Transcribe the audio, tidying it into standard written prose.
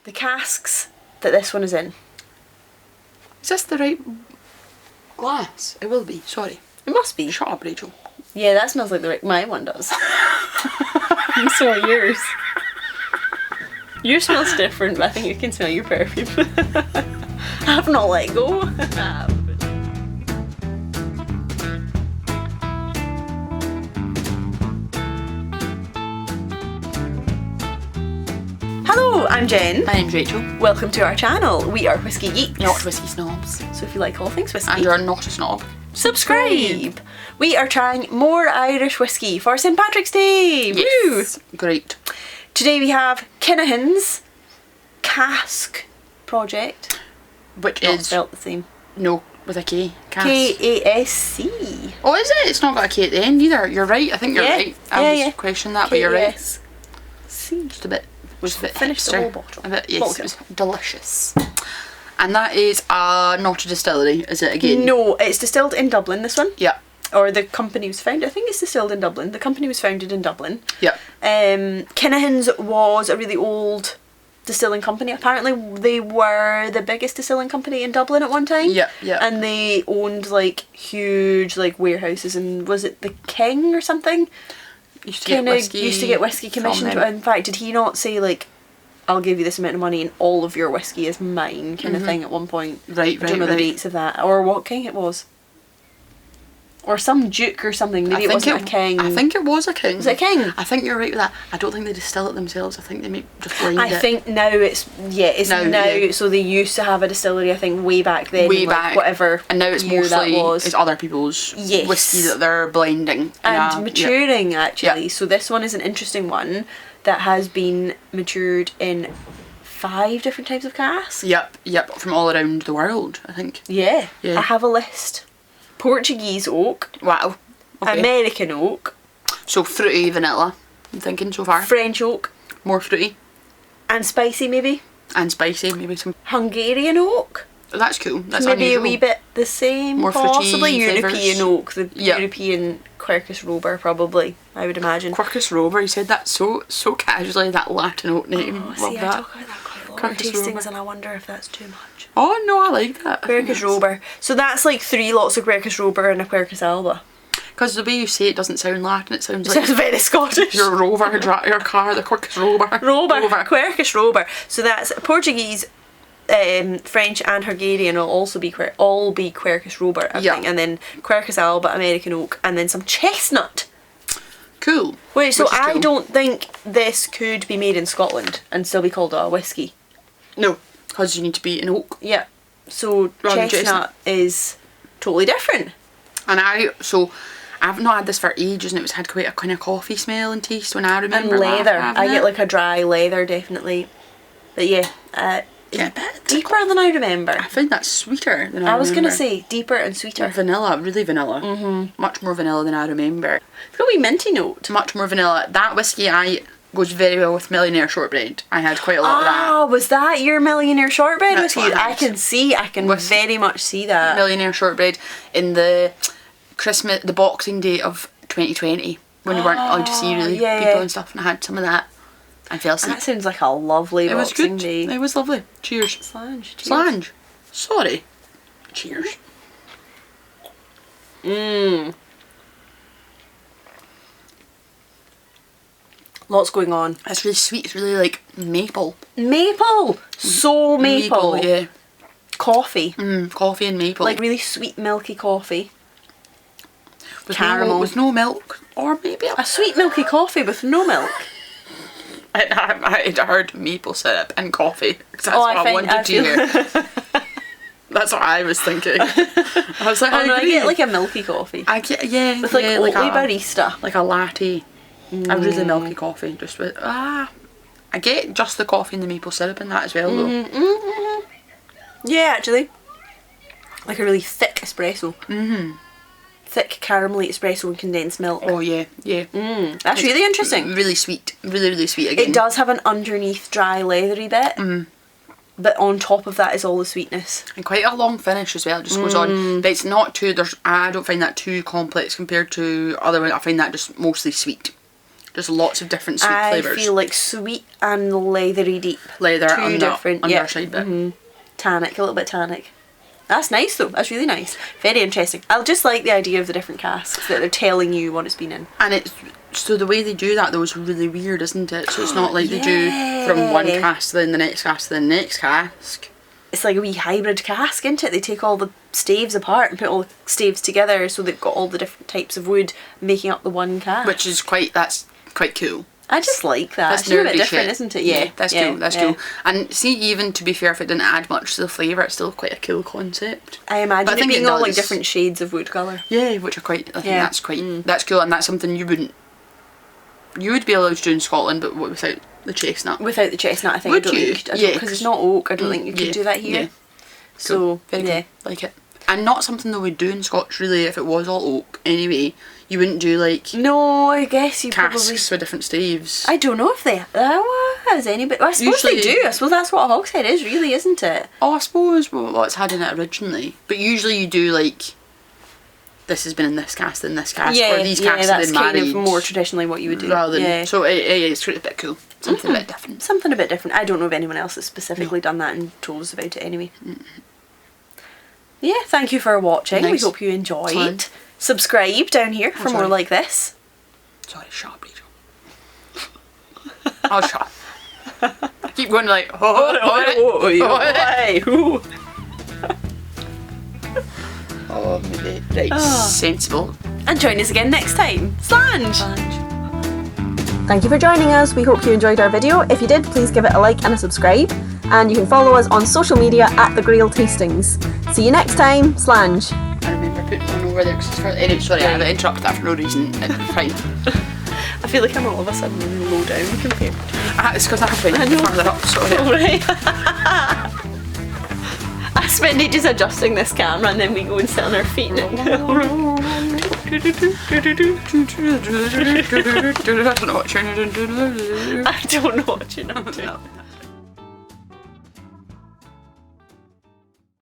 the casks that this one is in. Is this the right glass? It will be, sorry. It must be. Shut up, Rachel. Yeah, that smells like the right... My one does. And so are yours. Yours smells different, but I think you can smell your perfume. I have not let go. Hello, I'm Jen. My name's Rachel. Welcome to our channel. We are Whiskey Geeks. Not Whiskey Snobs. So if you like all things whiskey, And you're not a snob, subscribe. We are trying more Irish whiskey for St. Patrick's Day. Yes. Woo! Great. Today we have Kinahan's Cask Project. Which Not is... spelt the same. No, with a K. Cask. K-A-S-C. Oh, is it? It's not got a K at the end either. You're right. I think you're Yeah. right. I Yeah, was questioning that, but you're right. K-A-S-C. Just a bit... We've finished the hipster. whole bottle. A bit, yes, Bottle. it was delicious. And that is not a distillery, is it again? No, it's distilled in Dublin, this one. Yeah. Or the company was founded, I think it's distilled in Dublin. The company was founded in Dublin. Yeah. Kinahan's was a really old distilling company. Apparently they were the biggest distilling company in Dublin at one time. Yeah, yeah. And they owned like huge like warehouses, and was it the King or something? Used to get whiskey from commissioned. them. In fact, did he not say like, I'll give you this amount of money and all of your whiskey is mine kind of thing at one point? Right, I don't know the dates of that, or what king it was, or some duke or something. Maybe it wasn't a king. I think it was a king. Was it a king? I think you're right with that. I don't think they distill it themselves. I think they make just blend it. I think now it's now. Yeah. So they used to have a distillery. I think way back then. Way like, back. whatever. And now it's year mostly that was. it's other people's Yes. whiskey that they're blending. And maturing actually. Yeah. So this one is an interesting one that has been matured in 5 different types of casks. Yep, from all around the world, I think. Yeah. Yeah. I have a list. Portuguese oak, Wow. Okay. American oak, So fruity vanilla, I'm thinking so far. French oak, More fruity and spicy maybe. and spicy, maybe some... Hungarian oak. That's cool. That's Maybe unusual. a wee bit the same, More fruity possibly. flavours. European oak, the Yeah. European Quercus robur probably, I would imagine. Quercus robur, you said that so casually, that Latin oak name. Oh, Love see, I that. talk about that quite a lot Quercus in tastings robur. and I wonder if that's too much. Oh no, I like that. Quercus robur. So that's like 3 lots of Quercus robur and a Quercus alba. Because the way you say it doesn't sound Latin, it sounds It like sounds very Scottish. your rover, your car, the Quercus robur. Robur. Quercus robur. So that's Portuguese, French and Hungarian will also be Quercus robur, I Yeah. think, and then Quercus alba, American oak, and then some chestnut. Cool. Wait, so Which is I cool. don't think this could be made in Scotland and still be called a whiskey. No, because you need to be an oak. Yeah. So Rather than chestnut is totally different. And I've not had this for ages, and it was had quite a kind of coffee smell and taste when I And remember leather. having I get it. like a dry leather definitely. But yeah, Yeah, a bit deeper than I remember. I find that sweeter than I was remember. gonna say deeper and sweeter. Vanilla, really vanilla. Mm-hmm. Much more vanilla than I remember. It's got a wee minty note. Much more vanilla. That whiskey goes very well with Millionaire Shortbread. I had quite a lot of that. Ah, was that your Millionaire Shortbread That's whiskey? what I I had. can With very much see that. Millionaire Shortbread in the Boxing Day of 2020 when you weren't allowed to see really yeah, people yeah. and stuff, and I had some of that. I fell asleep. That sounds like a lovely It was Boxing good. Day. It was lovely. Cheers. Slange. cheers. Slange. Sorry. Cheers. Mmm. Lots going on. It's really sweet. It's really like maple. Maple! So maple. Yeah. Coffee. Coffee and maple. Like really sweet milky coffee. with caramel. with no milk. Or maybe A sweet milky coffee with no milk. I heard maple syrup and coffee. 'Cause that's Oh, what I I think- wanted I to hear. That's what I was thinking. I was like, Oh no, I agree. get like a milky coffee. I get, yeah, With like yeah, Oatly a, barista. like a latte, a really milky coffee, just with I get just the coffee and the maple syrup in that as well though. Yeah, actually. Like a really thick espresso. Thick caramelly espresso and condensed milk. Oh yeah, yeah. That's really interesting. Really sweet, really sweet again. It does have an underneath dry leathery bit. But on top of that is all the sweetness. And quite a long finish as well. It just goes on, but it's not too. I don't find that too complex compared to other ones. I find that just mostly sweet. Just lots of different sweet I flavours. feel like sweet and leathery deep. Leather Two on different, the yeah. underside bit. Tannic, a little bit tannic. That's nice though, that's really nice. Very interesting. I just like the idea of the different casks, that they're telling you what it's been in. And it's, so the way they do that though is really weird, isn't it? So it's not like they do from one cask to then the next cask to the next cask. It's like a wee hybrid cask, isn't it? They take all the staves apart and put all the staves together, so they've got all the different types of wood making up the one cask. Which is that's quite cool. I just like that. That's It's a little bit nerdy different, shit. isn't it? Yeah, that's cool. That's cool. And see, even to be fair, if it didn't add much to the flavour, it's still quite a cool concept. I imagine But I it think being it all like does. different shades of wood colour. Yeah, which are quite. I think Yeah. that's quite. That's cool, and that's something you wouldn't. You would be allowed to do in Scotland, but without the chestnut. Without the chestnut, I think. Would I don't you? think Yeah, because it's not oak. I don't think you could yeah, do that here. yeah. So Cool. Very yeah. cool. Like it. And not something that we'd do in Scotch really if it was all oak anyway. You wouldn't do like No, I guess you casks probably. with different staves. I don't know if they has anybody. I suppose they Usually- do. I suppose that's what a hogshead is, really, isn't it? Oh, I suppose what's had in it originally. But usually you do like, this has been in this cask and this cask, or these casks have that's been kind married. of more traditionally what you would do. rather than, yeah. so it's a bit cool. Something a bit different. Something a bit different. I don't know of anyone else that's specifically done that and told us about it anyway. Yeah, thank you for watching. We Nice. hope you enjoyed. Fine. Subscribe down here for more sorry. like this. Sorry, shut up, Rachel. I'll shut up. I keep going like, oh, maybe. Right, sensible. And join us again next time. Slange! Thank you for joining us. We hope you enjoyed our video. If you did, please give it a like and a subscribe. And you can follow us on social media at The Grail Tastings. See you next time. Slange. I remember putting one over there because it's for. Anyway, sorry, I interrupted that for no reason. It's fine. I feel like I'm all of a sudden really low down compared to... It's because I have been further up, sorry. Alright. I spend ages adjusting this camera and then we go and sit on our feet. I don't know what you're doing. I don't know what you're not doing. No.